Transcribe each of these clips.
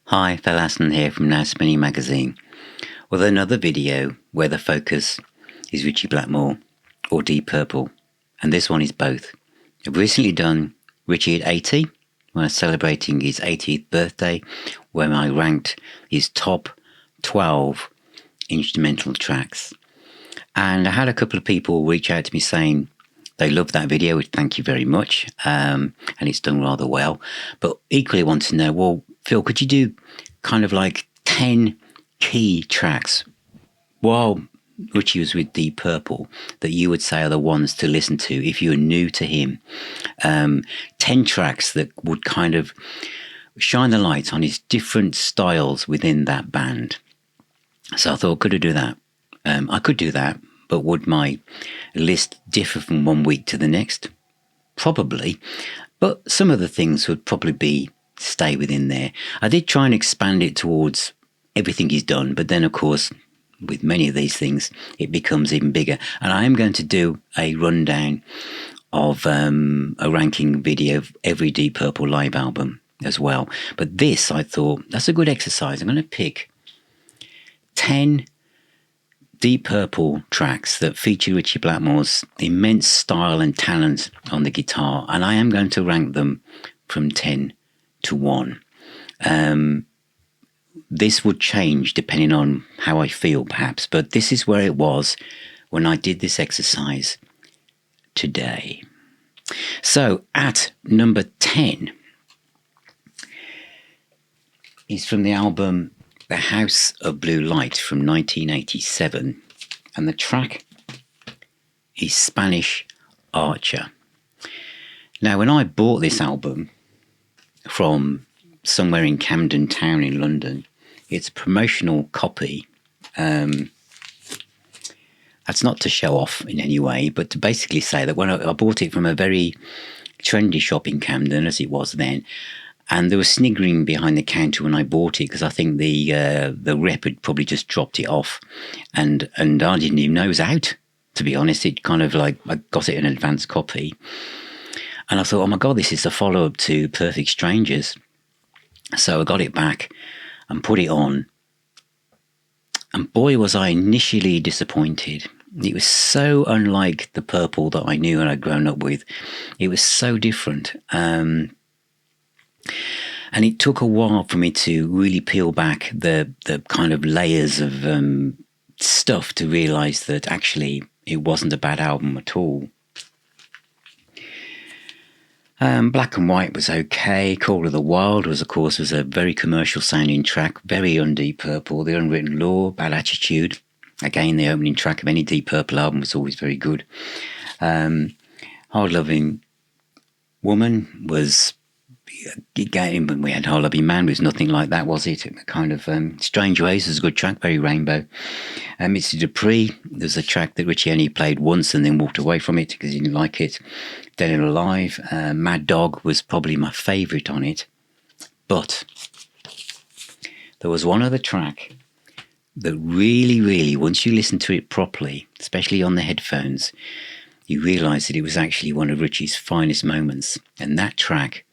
Hi, Phil Aston here from Now Spinning Magazine, with another video where the focus is Ritchie Blackmore or Deep Purple, and this one is both. I've recently done Ritchie at 80, when I was celebrating his 80th birthday, where I ranked his top 12 instrumental tracks. And I had a couple of people reach out to me saying they loved that video, which thank you very much, and it's done rather well, but equally want to know, well, Phil, could you do kind of like 10 key tracks while Ritchie was with Deep Purple that you would say are the ones to listen to if you're new to him? 10 tracks that would kind of shine the light on his different styles within that band. So I thought, could I do that? I could do that, but would my list differ from one week to the next? Probably, but some of the things would probably stay within there. I did try and expand it towards everything he's done, but then of course with many of these things it becomes even bigger, and I am going to do a rundown of a ranking video of every Deep Purple live album as well. But this, I thought, that's a good exercise. I'm going to pick 10 Deep Purple tracks that feature Ritchie Blackmore's immense style and talent on the guitar, and I am going to rank them from 10 to 1. This would change depending on how I feel, perhaps, but this is where it was when I did this exercise today. So at number 10 is from the album The House of Blue Light from 1987, and the track is Spanish Archer. Now, when I bought this album from somewhere in Camden Town in London, it's a promotional copy. That's not to show off in any way, but to basically say that when I bought it from a very trendy shop in Camden, as it was then, and there was sniggering behind the counter when I bought it, because I think the rep had probably just dropped it off, and I didn't even know it was out, to be honest. It kind of like, I got it an advanced copy, and I thought, oh my God, this is the follow-up to Perfect Strangers. So I got it back and put it on, and boy was I initially disappointed. It was so unlike the Purple that I knew and I'd grown up with. It was so different. And it took a while for me to really peel back the kind of layers of stuff to realise that actually it wasn't a bad album at all. Black and White was okay. Call of the Wild was a very commercial sounding track, very Deep Purple. The Unwritten Law, Bad Attitude, again the opening track of any Deep Purple album was always very good. Hard Loving Woman was, again, when we had Hard Loving Man, was nothing like that, was it? Kind of Strange Ways was a good track, very rainbow. Mr. Dupree, there's a track that Ritchie only played once and then walked away from it because he didn't like it. Dead and Alive, Mad Dog was probably my favourite on it, but there was one other track that really, once you listen to it properly, especially on the headphones, you realise that it was actually one of Ritchie's finest moments, and that track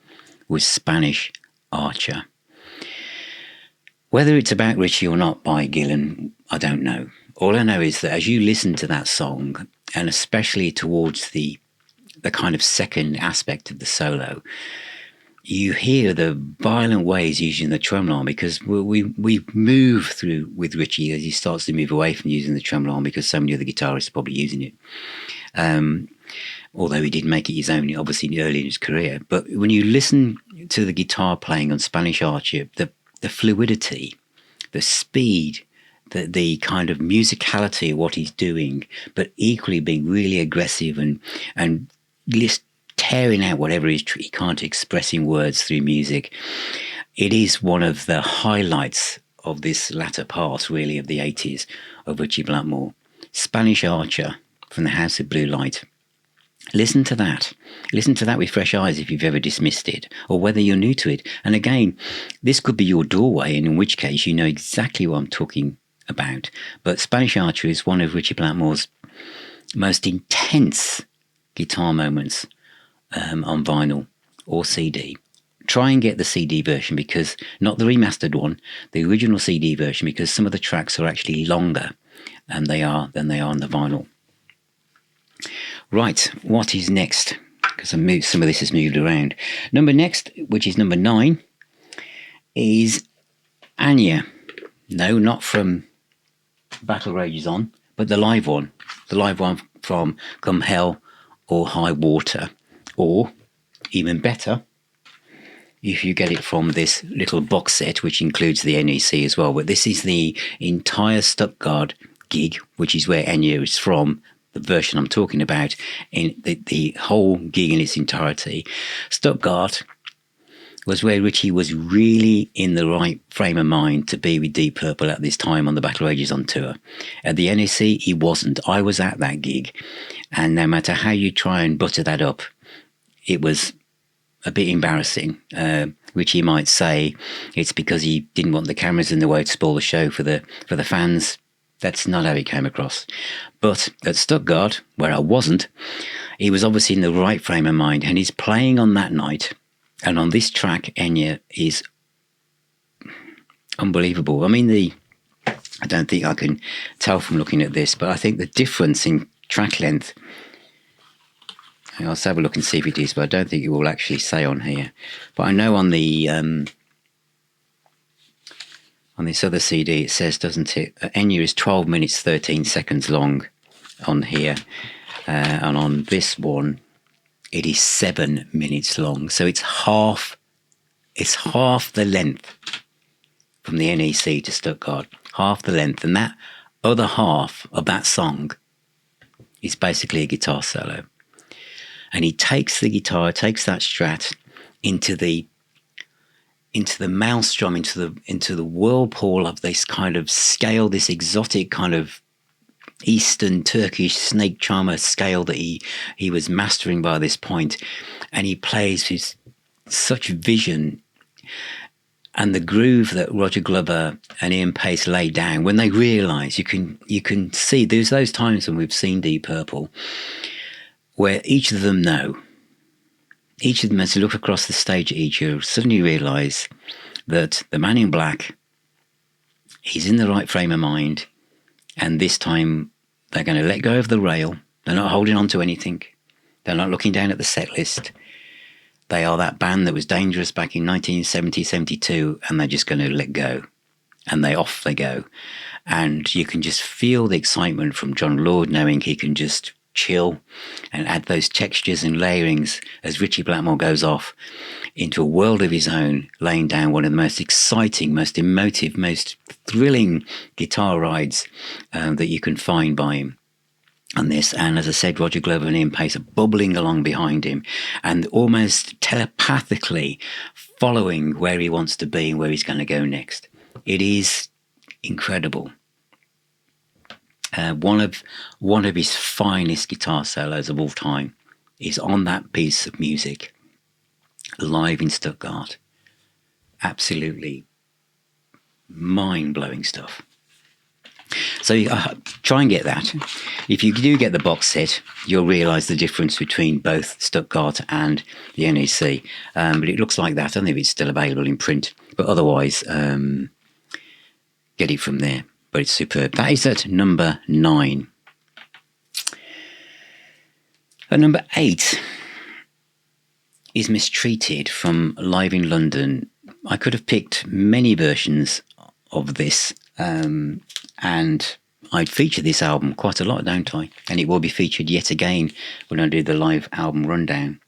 was Spanish Archer. Whether it's about Ritchie or not by Gillan, I don't know. All I know is that as you listen to that song, and especially towards the kind of second aspect of the solo, you hear the violent ways using the tremolo, because we move through with Ritchie as he starts to move away from using the tremolo, because so many other guitarists are probably using it. Although he did make it his own, obviously, early in his career. But when you listen to the guitar playing on Spanish Archer, the fluidity, the speed, the kind of musicality of what he's doing, but equally being really aggressive and just tearing out whatever he can't express in words through music. It is one of the highlights of this latter part, really, of the 80s of Ritchie Blackmore. Spanish Archer from The House of Blue Light. Listen to that. Listen to that with fresh eyes if you've ever dismissed it, or whether you're new to it. And again, this could be your doorway, and in which case you know exactly what I'm talking about. But Spanish Archer is one of Ritchie Blackmore's most intense guitar moments on vinyl or CD. try and get the CD version, because not the remastered one, the original CD version, because some of the tracks are actually longer than they are on the vinyl. Right, what is next? Because some of this has moved around. Next, which is number 9, is Enya. No, not from Battle Rages On, but the live one. The live one from Come Hell or High Water. Or, even better, if you get it from this little box set, which includes the NEC as well. But this is the entire Stuttgart gig, which is where Enya is from, the version I'm talking about, in the whole gig in its entirety. Stuttgart was where Ritchie was really in the right frame of mind to be with Deep Purple at this time on the Battle Rages On tour. At the NEC, he wasn't. I was at that gig, and no matter how you try and butter that up, it was a bit embarrassing. Ritchie might say it's because he didn't want the cameras in the way to spoil the show for the fans. That's not how he came across. But at Stuttgart, where I wasn't, he was obviously in the right frame of mind, and he's playing on that night. And on this track, Enya is unbelievable. I mean, I don't think I can tell from looking at this, but I think the difference in track length, I'll have a look and see if it is, but I don't think it will actually say on here. But I know on the on this other CD it says, doesn't it? Enya is 12 minutes 13 seconds long on here, and on this one it is 7 minutes long. So it's half the length from the NEC to Stuttgart, half the length, and that other half of that song is basically a guitar solo. And he takes the guitar, takes that Strat into the maelstrom, into the whirlpool of this kind of scale, this exotic kind of Eastern Turkish snake charmer scale that he was mastering by this point, and he plays with such vision. And the groove that Roger Glover and Ian Pace laid down, when they realise, you can see there's those times when we've seen Deep Purple where each of them as you look across the stage at each, you suddenly realise that the man in black, he's in the right frame of mind, and this time they're going to let go of the rail. They're not holding on to anything. They're not looking down at the set list. They are that band that was dangerous back in 1970, 72, and they're just going to let go. And off they go. And you can just feel the excitement from John Lord, knowing he can just chill and add those textures and layerings as Ritchie Blackmore goes off into a world of his own, laying down one of the most exciting, most emotive, most thrilling guitar rides that you can find by him on this. And as I said, Roger Glover and Ian Pace are bubbling along behind him and almost telepathically following where he wants to be and where he's going to go next. It is incredible. One of his finest guitar solos of all time is on that piece of music, live in Stuttgart. Absolutely mind-blowing stuff. So try and get that. If you do get the box set, you'll realise the difference between both Stuttgart and the NEC. But it looks like that. I don't know if it's still available in print, but otherwise, get it from there. But it's superb. That is at number 9. At number 8 is Mistreated from Live in London. I could have picked many versions of this, and I'd feature this album quite a lot, don't I? And it will be featured yet again when I do the live album rundown.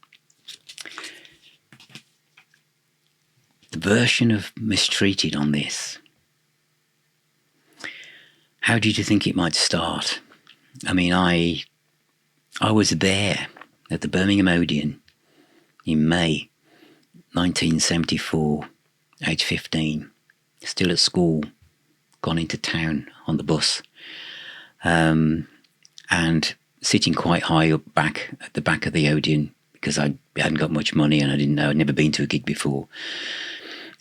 The version of Mistreated on this. How did you think it might start? I mean, I was there at the Birmingham Odeon in May 1974, age 15, still at school, gone into town on the bus, and sitting quite high up back at the back of the Odeon because I hadn't got much money and I didn't know, I'd never been to a gig before.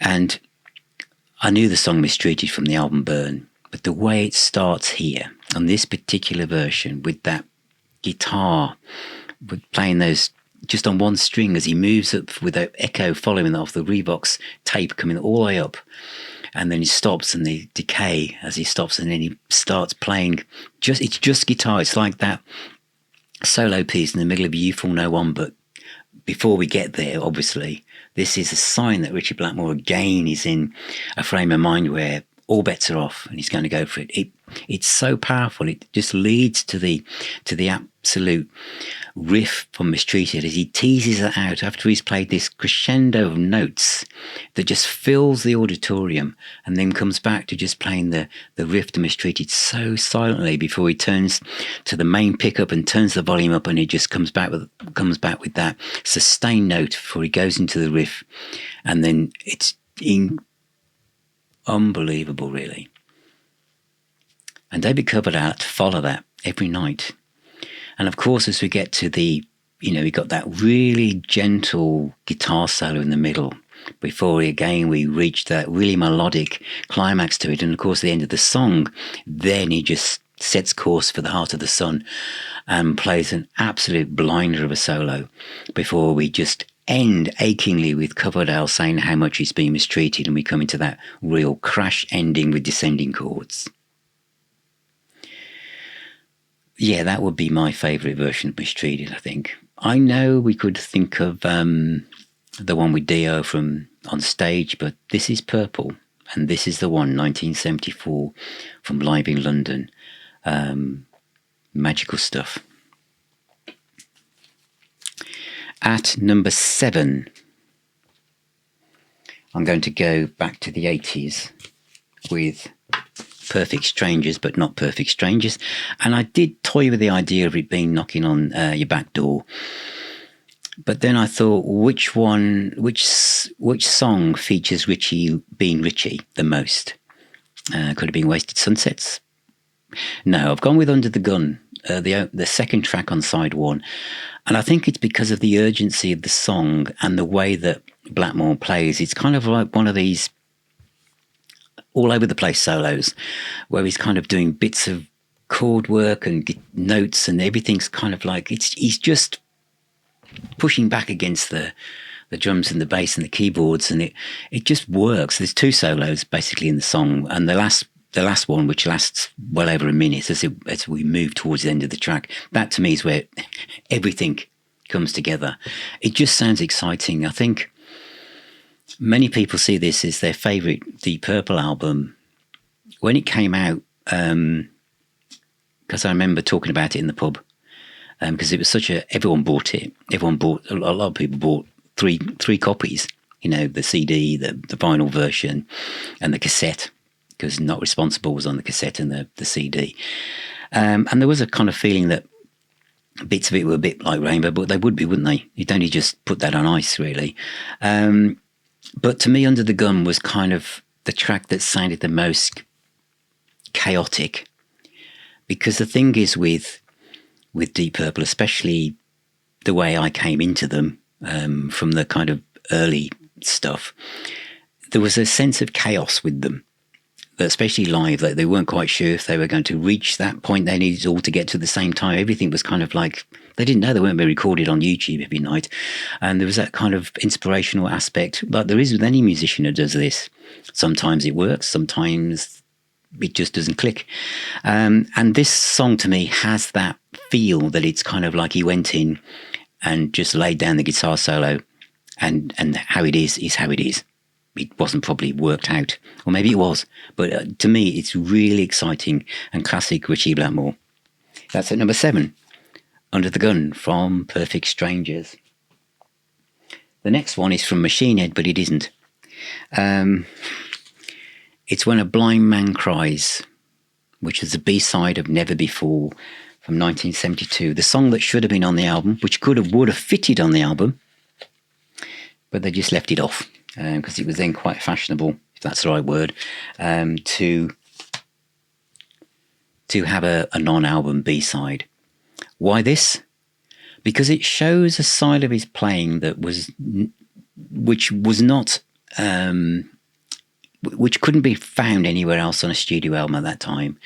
And I knew the song Mistreated from the album Burn. But the way it starts here, on this particular version, with that guitar, with playing those just on one string as he moves up with the echo following off the Revox tape coming all the way up. And then he stops and the decay as he stops, and then he starts playing. It's just guitar. It's like that solo piece in the middle of You Fall No One. But before we get there, obviously, this is a sign that Ritchie Blackmore again is in a frame of mind where all bets are off and he's going to go for it. It's so powerful. It just leads to the absolute riff from Mistreated as he teases it out after he's played this crescendo of notes that just fills the auditorium, and then comes back to just playing the riff to Mistreated so silently before he turns to the main pickup and turns the volume up, and he just comes back with that sustained note before he goes into the riff, and then it's unbelievable, really. And David Coverdale to follow that every night. And of course, as we get to we got that really gentle guitar solo in the middle before we reach that really melodic climax to it. And of course, the end of the song, then he just sets course for the Heart of the Sun and plays an absolute blinder of a solo before we just end achingly with Coverdale saying how much he's been mistreated, and we come into that real crash ending with descending chords. Yeah, that would be my favourite version of Mistreated, I think. I know we could think of the one with Dio from On Stage, but this is Purple, and this is the one, 1974, from Live in London. Magical stuff. At number 7, I'm going to go back to the 80s with Perfect Strangers, but not Perfect Strangers. And I did toy with the idea of it being Knocking on Your Back Door. But then I thought, which song features Ritchie being Ritchie the most? Could have been Wasted Sunsets. No, I've gone with Under the Gun, the second track on side 1. And I think it's because of the urgency of the song and the way that Blackmore plays. It's kind of like one of these all over the place solos where he's kind of doing bits of chord work and notes, and everything's kind of like he's just pushing back against the drums and the bass and the keyboards, and it just works. There's 2 solos basically in the song, and the last one, which lasts well over a minute as we move towards the end of the track, that to me is where everything comes together. It just sounds exciting. I think many people see this as their favourite Deep Purple album. When it came out, because I remember talking about it in the pub, because it was everyone bought it. A lot of people bought three copies, the CD, the vinyl version, and the cassette, because Not Responsible was on the cassette and the CD. And there was a kind of feeling that bits of it were a bit like Rainbow, but they would be, wouldn't they? You'd only just put that on ice, really. But to me, Under the Gun was kind of the track that sounded the most chaotic. Because the thing is with Deep Purple, especially the way I came into them from the kind of early stuff, there was a sense of chaos with them. Especially live, that they weren't quite sure if they were going to reach that point they needed all to get to the same time. Everything was kind of like, they didn't know they weren't being recorded on YouTube every night. And there was that kind of inspirational aspect, like there is with any musician who does this. Sometimes it works, sometimes it just doesn't click. And this song to me has that feel that it's kind of like he went in and just laid down the guitar solo, and how it is how it is. It wasn't probably worked out, or maybe it was, but to me it's really exciting and classic Ritchie Blackmore. That's at number 7, Under the Gun from Perfect Strangers. The next one is from Machine Head, but it isn't. It's When a Blind Man Cries, which is the B-side of Never Before from 1972, the song that should have been on the album, which would have fitted on the album, but they just left it off. Because it was then quite fashionable, if that's the right word, to have a non-album B-side. Why this? Because it shows a side of his playing which couldn't be found anywhere else on a studio album at that time.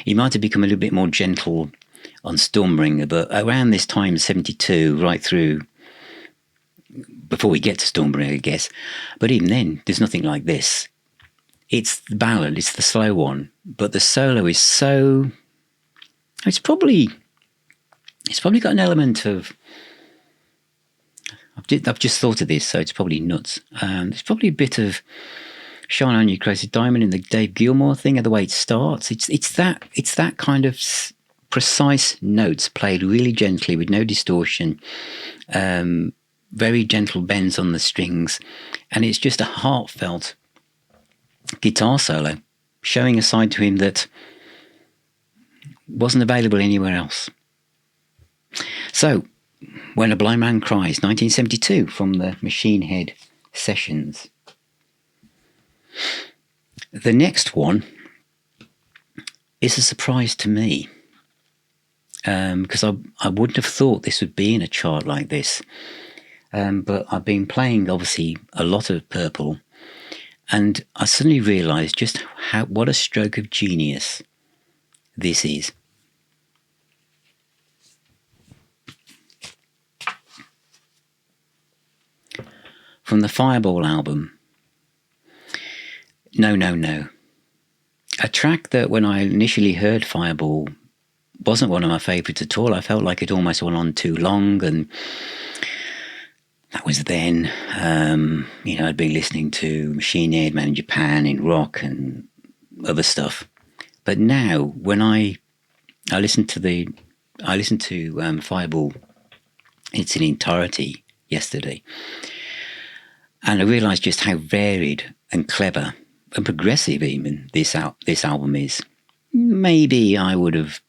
He might have become a little bit more gentle on Stormbringer, but around this time, 72, right through before we get to Stormbringer, I guess. But even then, there's nothing like this. It's the ballad, it's the slow one, but the solo is so... It's probably got an element of... I've just thought of this, so it's probably nuts. There's probably a bit of Shine On You Crazy Diamond in the Dave Gilmour thing, and the way it starts. It's that kind of precise notes played really gently with no distortion, very gentle bends on the strings, and it's just a heartfelt guitar solo, showing a side to him that wasn't available anywhere else. So, When a Blind Man Cries, 1972, from the Machine Head sessions. The next one is a surprise to me, because I wouldn't have thought this would be in a chart like this. But I've been playing, obviously, a lot of Purple, and I suddenly realised just what a stroke of genius this is. From the Fireball album, No, No, No. A track that when I initially heard Fireball wasn't one of my favourites at all. I felt like it almost went on too long, and that was then. I'd been listening to Machine Head, Man in Japan, in rock and other stuff. But now, when I listened to Fireball in its entirety yesterday, and I realised just how varied and clever and progressive even this album is. Maybe I would have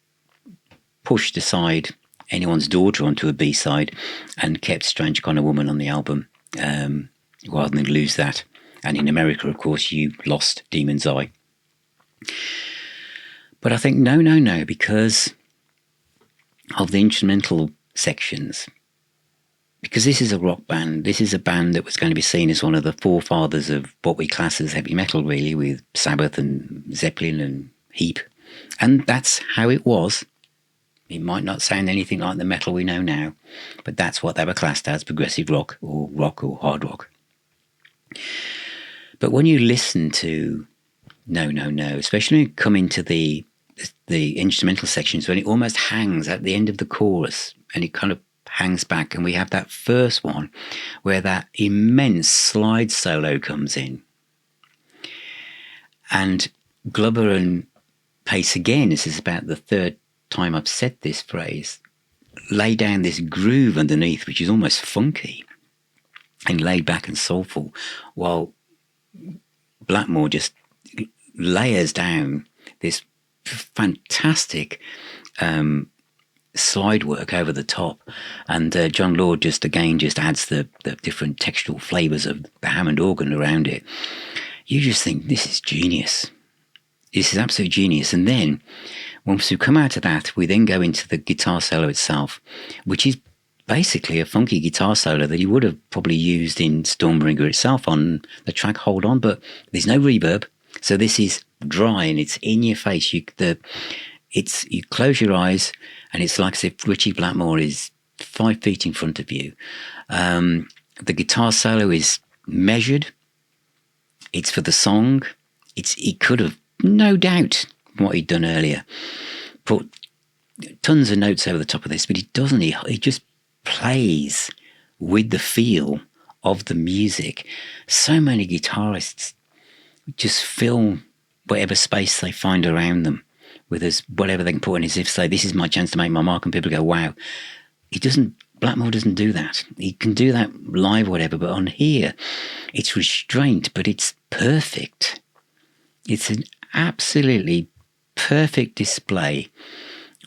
pushed aside Anyone's Daughter onto a B-side and kept Strange Kind of Woman on the album, rather than lose that. And in America, of course, you lost Demon's Eye. But I think no, because of the instrumental sections. Because this is a rock band. This is a band that was going to be seen as one of the forefathers of what we class as heavy metal, really, with Sabbath and Zeppelin and Heap. And that's how it was. It might not sound anything like the metal we know now, but that's what they were classed as, progressive rock or hard rock. But when you listen to No, especially when you come into the instrumental sections, when it almost hangs at the end of the chorus and it kind of hangs back, and we have that first one where that immense slide solo comes in, and Glover and Pace, again, this is about the third time I've said this phrase, lay down this groove underneath which is almost funky and laid back and soulful, while Blackmore just layers down this fantastic slide work over the top, and John Lord just adds the different textural flavours of the Hammond organ around it. You just think, this is genius. This is absolute genius. And then once we come out of that, we then go into the guitar solo itself, which is basically a funky guitar solo that he would have probably used in Stormbringer itself on the track Hold On, but there's no reverb, so this is dry and it's in your face. You close your eyes and it's like as if Ritchie Blackmore is 5 feet in front of you. The guitar solo is measured. It's for the song. He could have, no doubt, what he'd done earlier, put tons of notes over the top of this, but he doesn't. He just plays with the feel of the music. So many guitarists just fill whatever space they find around them with whatever they can put in, as if say, this is my chance to make my mark, and people go, wow. Blackmore doesn't do that. He can do that live, whatever, but on here, it's restraint, but it's perfect. It's an absolutely perfect display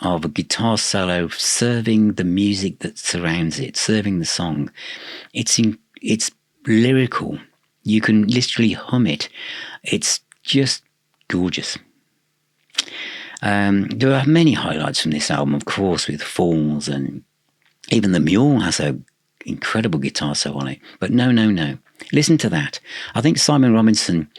of a guitar solo serving the music that surrounds it, serving the song. It's lyrical. You can literally hum it. It's just gorgeous. There are many highlights from this album, of course, with Falls, and even the Mule has an incredible guitar solo on it. But no. Listen to that. I think Simon Robinson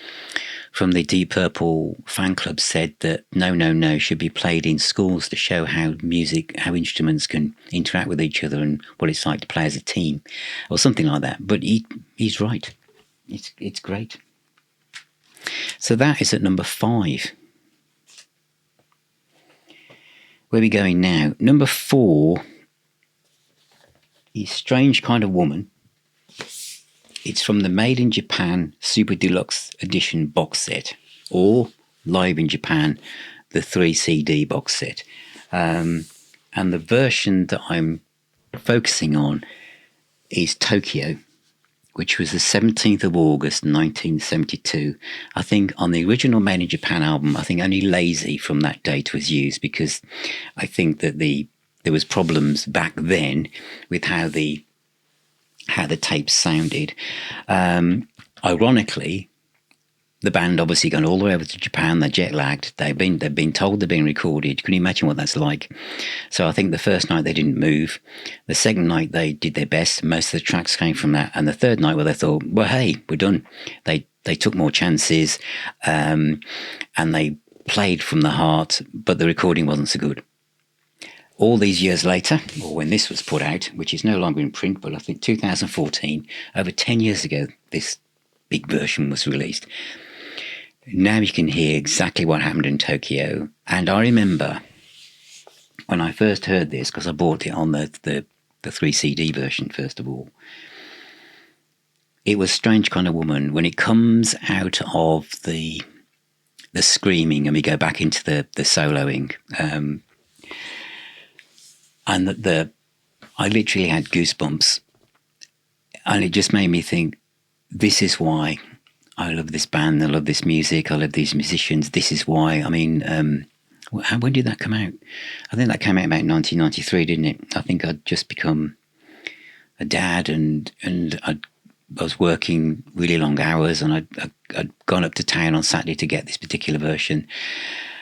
from the Deep Purple fan club said that No should be played in schools to show how instruments can interact with each other and what it's like to play as a team, or something like that. But he's right. It's great. So that is at number 5. Where are we going now? Number 4 is Strange Kind of Woman. It's from the Made in Japan Super Deluxe Edition box set, or Live in Japan, the 3 CD box set. And the version that I'm focusing on is Tokyo, which was the 17th of August 1972. I think on the original Made in Japan album, I think only Lazy from that date was used, because I think that there was problems back then with how the tapes sounded. Ironically, the band obviously gone all the way over to Japan. They're jet lagged. They've been told they're being recorded. Can you imagine what that's like? So I think the first night they didn't move. The second night they did their best. Most of the tracks came from that. And the third night, where they thought, well, hey, we're done. They took more chances, and they played from the heart, but the recording wasn't so good. All these years later, or when this was put out, which is no longer in print, but I think 2014, over 10 years ago, this big version was released. Now you can hear exactly what happened in Tokyo. And I remember when I first heard this, because I bought it on the 3 CD version, first of all, it was Strange Kind of Woman. When it comes out of the screaming and we go back into the soloing, and I literally had goosebumps, and it just made me think, this is why I love this band, I love this music, I love these musicians. This is why. I mean, when did that come out? I think that came out about 1993, didn't it? I think I'd just become a dad, and I was working really long hours, and I'd gone up to town on Saturday to get this particular version.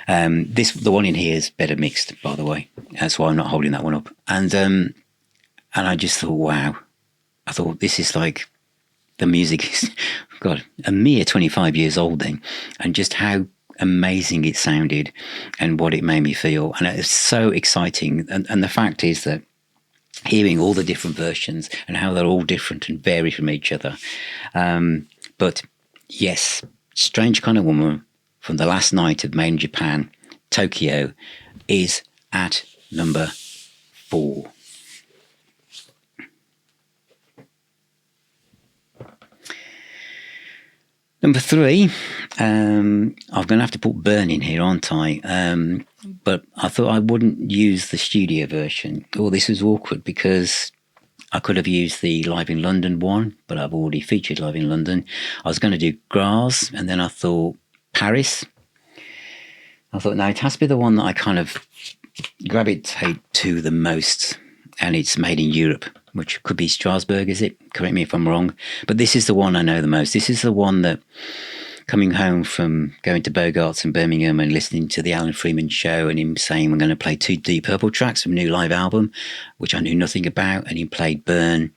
The one in here is better mixed, by the way. That's why I'm not holding that one up. And I just thought, wow. I thought, this is like, the music is, God, a mere 25 years old then, and just how amazing it sounded and what it made me feel. And it's so exciting. And the fact is that hearing all the different versions and how they're all different and vary from each other. But yes, Strange Kind of Woman from the last night of Made in Japan, Tokyo, is at number 4. Number 3, I'm going to have to put Burn in here, aren't I? But I thought I wouldn't use the studio version. Oh, this was awkward, because I could have used the Live in London one, but I've already featured Live in London. I was going to do Graz, and then I thought Paris. I thought, no, it has to be the one that I kind of gravitate to the most, and it's made in Europe, which could be Strasbourg, is it? Correct me if I'm wrong. But this is the one I know the most. This is the one that, coming home from going to Bogart's in Birmingham and listening to the Alan Freeman show, and him saying, we're going to play 2 Deep Purple tracks from a new live album, which I knew nothing about, and he played Burn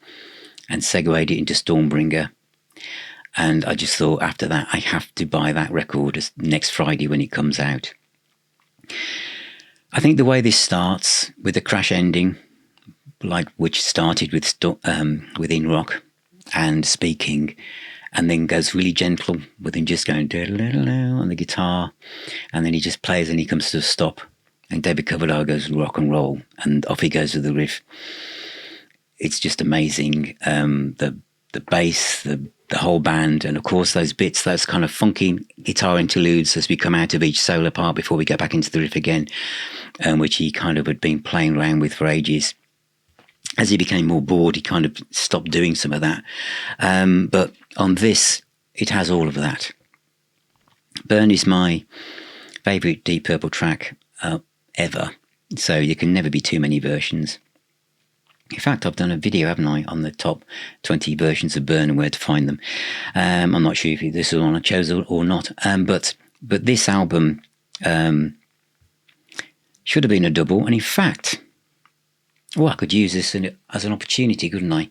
and segued it into Stormbringer. And I just thought, after that, I have to buy that record next Friday when it comes out. I think the way this starts, with the crash ending, like which started with In Rock and speaking, and then goes really gentle with him just going on the guitar, and then he just plays and he comes to a stop, and David Coverdale goes rock and roll, and off he goes with the riff. It's just amazing. The bass, the whole band, and of course those bits, those kind of funky guitar interludes as we come out of each solo part before we go back into the riff again, which he kind of had been playing around with for ages. As he became more bored, he kind of stopped doing some of that. But on this, it has all of that. Burn is my favourite Deep Purple track ever. So you can never be too many versions. In fact, I've done a video, haven't I, on the top 20 versions of Burn and where to find them. I'm not sure if this is one I chose or not. But this album should have been a double. And in fact, I could use this as an opportunity, couldn't I?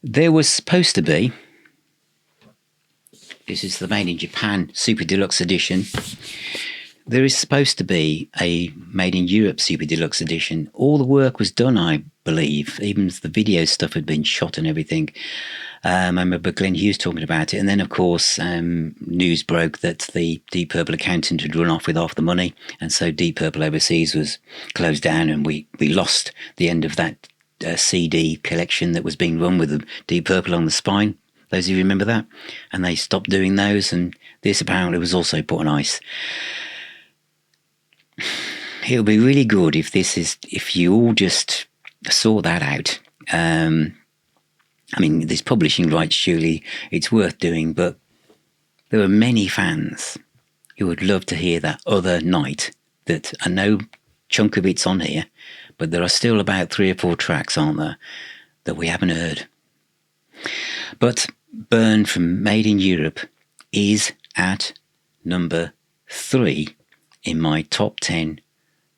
There was supposed to be This is the Made in Japan Super Deluxe Edition. There is supposed to be a Made in Europe Super Deluxe Edition. All the work was done, I believe. Even the video stuff had been shot and everything. I remember Glenn Hughes talking about it. And then, of course, news broke that the Deep Purple accountant had run off with half the money. And so Deep Purple Overseas was closed down, and we lost the end of that CD collection that was being run with the Deep Purple on the spine. Those of you remember that? And they stopped doing those. And this apparently was also put on ice. It would be really good if you all just saw that out. I mean, this publishing rights, surely it's worth doing, but there are many fans who would love to hear that other night. That I know chunk of it's on here, but there are still about 3 or 4 tracks, aren't there, that we haven't heard. But Burn from Made in Europe is at number 3 in my top 10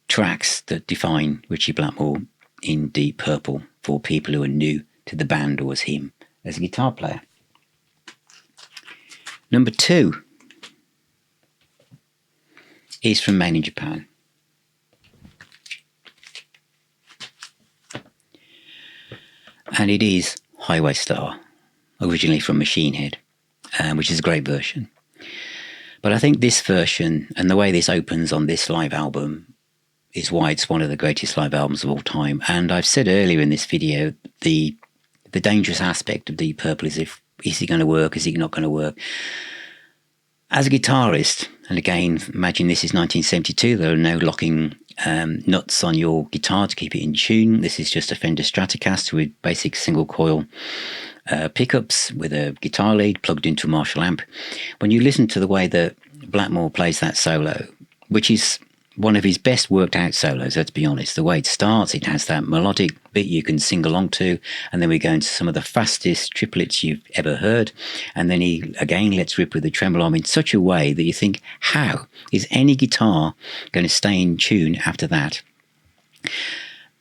tracks that define Ritchie Blackmore in Deep Purple for people who are new to the band or as him as a guitar player. Number 2 is from Made in Japan. And it is Highway Star, originally from Machine Head, which is a great version. But I think this version and the way this opens on this live album is why it's one of the greatest live albums of all time. And I've said earlier in this video, the dangerous aspect of Deep Purple is is it going to work? Is it not going to work? As a guitarist, and again, imagine this is 1972, there are no locking nuts on your guitar to keep it in tune. This is just a Fender Stratocaster with basic single coil pickups with a guitar lead plugged into a Marshall amp. When you listen to the way that Blackmore plays that solo, which is one of his best worked out solos, let's be honest. The way it starts, it has that melodic bit you can sing along to, and then we go into some of the fastest triplets you've ever heard, and then he again lets rip with the tremolo in such a way that you think, how is any guitar going to stay in tune after that?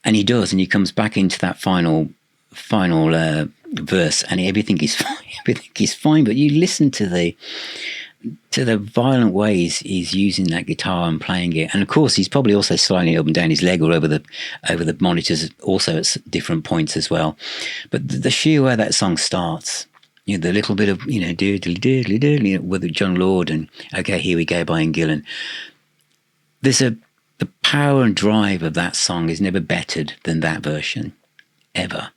And he does, and he comes back into that final verse, and everything is fine. Everything is fine, but you listen to the violent ways he's using that guitar and playing it. And of course, he's probably also sliding it up and down his leg or over the monitors also at different points as well. But the sheer way that song starts, you know, the little bit of, doodly doodly doodly, with John Lord and Okay, Here We Go by Ian Gillan. The power and drive of that song is never bettered than that version, ever.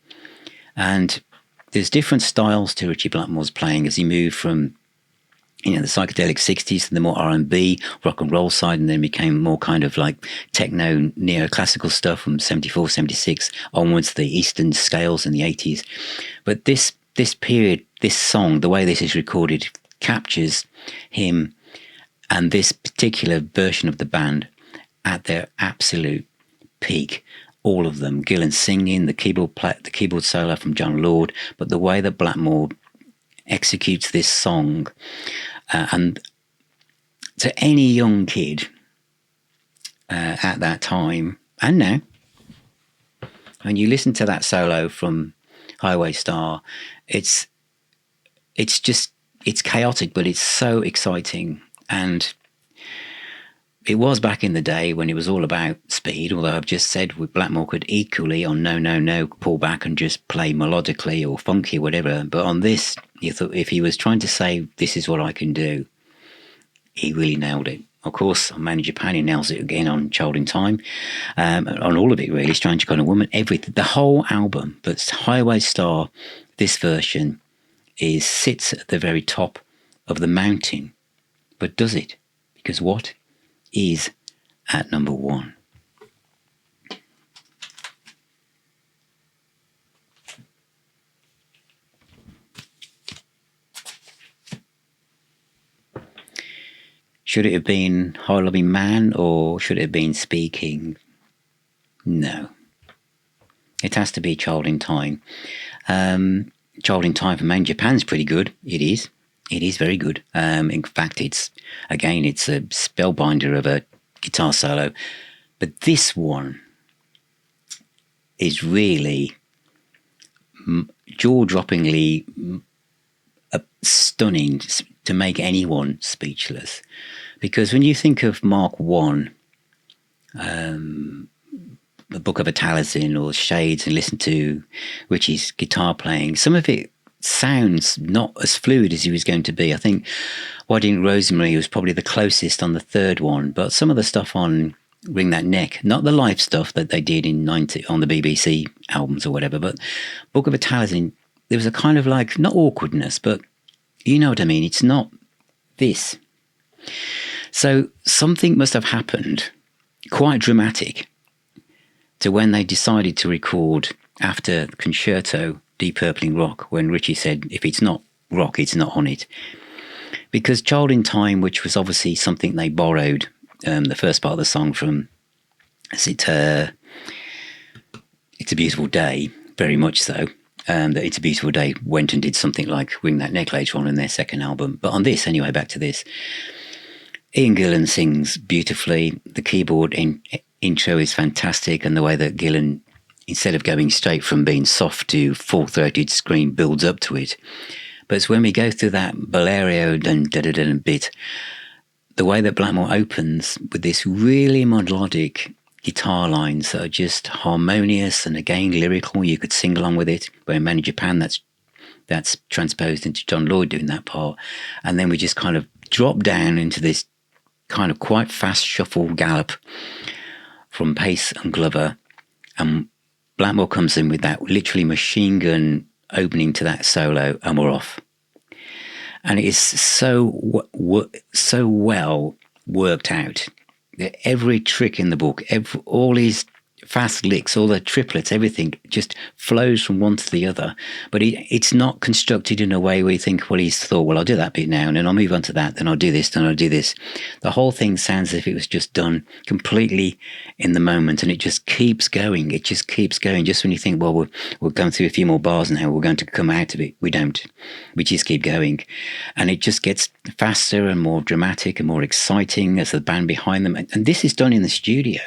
And there's different styles to Ritchie Blackmore's playing as he moved from the psychedelic 60s to the more R&B, rock and roll side, and then became more kind of like techno, neoclassical stuff from 74, 76 onwards to the Eastern scales in the 80s. But this period, this song, the way this is recorded, captures him and this particular version of the band at their absolute peak. All of them, Gillan singing, the keyboard solo from John Lord, but the way that Blackmore executes this song, and to any young kid at that time and now, when you listen to that solo from Highway Star, it's chaotic, but it's so exciting. And it was back in the day when it was all about speed, although I've just said Blackmore could equally on No, No, No pull back and just play melodically or funky or whatever. But on this, you thought if he was trying to say, this is what I can do, he really nailed it. Of course, on Made in Japan, he nails it again on Child in Time, on all of it really, Strange Kind of Woman, everything, the whole album. But Highway Star, this version, sits at the very top of the mountain. But does it? Because what is at number 1? Should it have been High Loving Man or should it have been Speaking? No. It has to be Child in Time. Child in Time for Made in Japan's pretty good. It is. It is very good. In fact, it's a spellbinder of a guitar solo. But this one is really jaw-droppingly stunning, to make anyone speechless. Because when you think of Mark 1, the Book of a Taliesin or Shades, and listen to Ritchie's guitar playing, some of it sounds not as fluid as he was going to be. I think Wedding Rosemary was probably the closest on the third one, but some of the stuff on Ring That Neck, not the live stuff that they did in 90 on the BBC albums or whatever, but Book of a Taliesin, there was a kind of like, not awkwardness, but you know what I mean, it's not this. So something must have happened, quite dramatic, to when they decided to record after Concerto, Deep Purpling Rock, when Ritchie said, if it's not rock, it's not on it. Because Child in Time, which was obviously something they borrowed, the first part of the song from, It's a Beautiful Day, very much so. That It's a Beautiful Day went and did something like Ring That Neck later on in their second album. But on this, anyway, back to this, Ian Gillan sings beautifully. The keyboard intro is fantastic, and the way that Gillan, instead of going straight from being soft to full-throated scream, builds up to it. But it's when we go through that Bolero dun bit, the way that Blackmore opens with this really melodic guitar lines that are just harmonious and again lyrical, you could sing along with it. But in Man in Japan, that's transposed into John Lloyd doing that part. And then we just kind of drop down into this kind of quite fast shuffle gallop from Pace and Glover. And Blackmore comes in with that literally machine gun opening to that solo, and we're off. And it is so well worked out. Every trick in the book, all these fast licks, all the triplets, everything just flows from one to the other. But it's not constructed in a way where you think, well, he's thought, well, I'll do that bit now, and then I'll move on to that, then I'll do this, then I'll do this. The whole thing sounds as if it was just done completely in the moment, and it just keeps going. It just keeps going. Just when you think, well, we're going through a few more bars now, we're going to come out of it. We don't. We just keep going. And it just gets faster and more dramatic and more exciting as the band behind them. And this is done in the studio.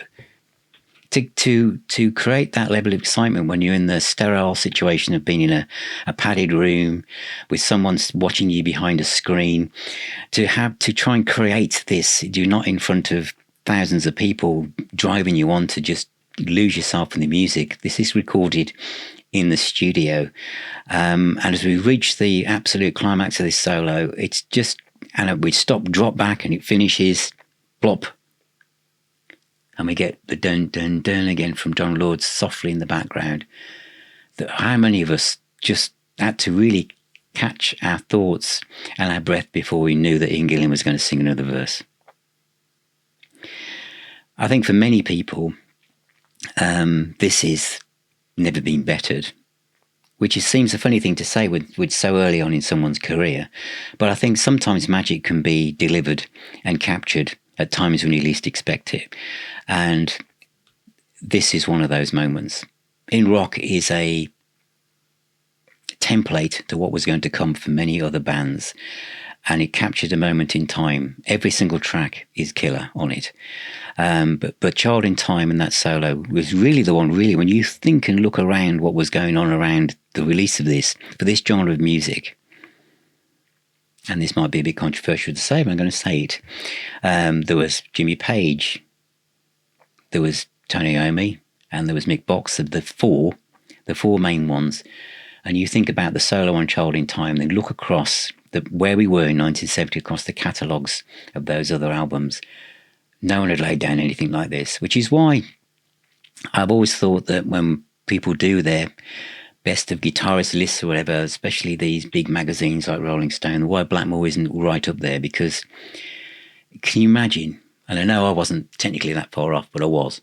To create that level of excitement when you're in the sterile situation of being in a padded room with someone watching you behind a screen, to try and create this, do not in front of thousands of people driving you on to just lose yourself in the music. This is recorded in the studio. And as we reach the absolute climax of this solo, it's just, and we stop, drop back, and it finishes, plop. And we get the dun, dun, dun again from John Lord softly in the background. How many of us just had to really catch our thoughts and our breath before we knew that Ian Gillan was going to sing another verse? I think for many people, this is never been bettered, which seems a funny thing to say with so early on in someone's career. But I think sometimes magic can be delivered and captured at times when you least expect it. And this is one of those moments. In Rock is a template to what was going to come for many other bands. And it captured a moment in time. Every single track is killer on it. But Child in Time and that solo was really the one, really, when you think and look around what was going on around the release of this, for this genre of music. And this might be a bit controversial to say, but I'm going to say it. There was Jimmy Page, there was Tony Iommi, and there was Mick Box, of the four main ones. And you think about the solo on Child in Time, then look across where we were in 1970 across the catalogues of those other albums. No one had laid down anything like this, which is why I've always thought that when people do their best of guitarist lists or whatever, especially these big magazines like Rolling Stone, why Blackmore isn't right up there. Because can you imagine, and I know I wasn't technically that far off, but I was,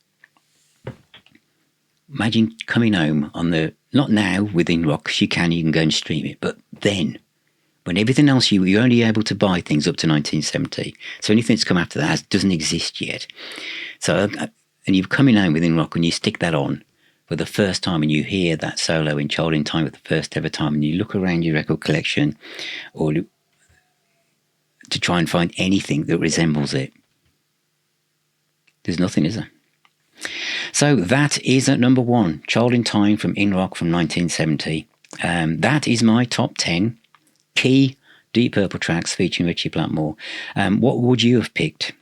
imagine coming home on the, not now within Rock, because you can go and stream it, but then, when everything else, you're only able to buy things up to 1970. So anything that's come after that doesn't exist yet. So, and you're coming home within Rock and you stick that on for the first time, and you hear that solo in Child in Time for the first ever time, and you look around your record collection or to try and find anything that resembles it. There's nothing, is there? So that is at number 1, Child in Time from In Rock from 1970. That is my top 10 key Deep Purple tracks featuring Ritchie Blackmore. What would you have picked?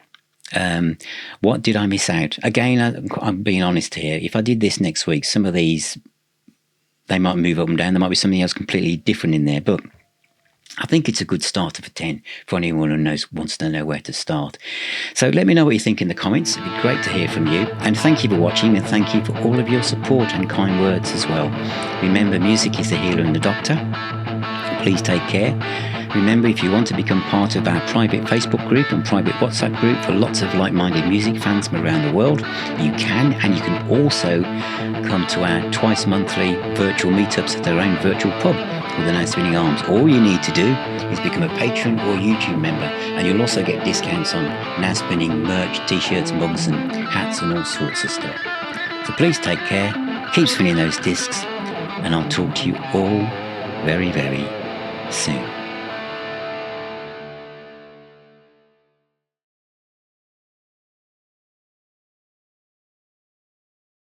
What did I miss out? Again, I'm being honest here. If I did this next week, some of these, they might move up and down. There might be something else completely different in there. But I think it's a good starter for 10 for anyone who wants to know where to start. So let me know what you think in the comments. It'd be great to hear from you. And thank you for watching, and thank you for all of your support and kind words as well. Remember, music is the healer and the doctor. Please take care. Remember, if you want to become part of our private Facebook group and private WhatsApp group for lots of like-minded music fans from around the world, you can. And you can also come to our twice monthly virtual meetups at our own virtual pub with the Now Spinning Arms. All you need to do is become a Patron or YouTube member, and you'll also get discounts on Now Spinning merch, t-shirts, mugs and hats and all sorts of stuff. So please take care, keep spinning those discs, and I'll talk to you all very, very soon.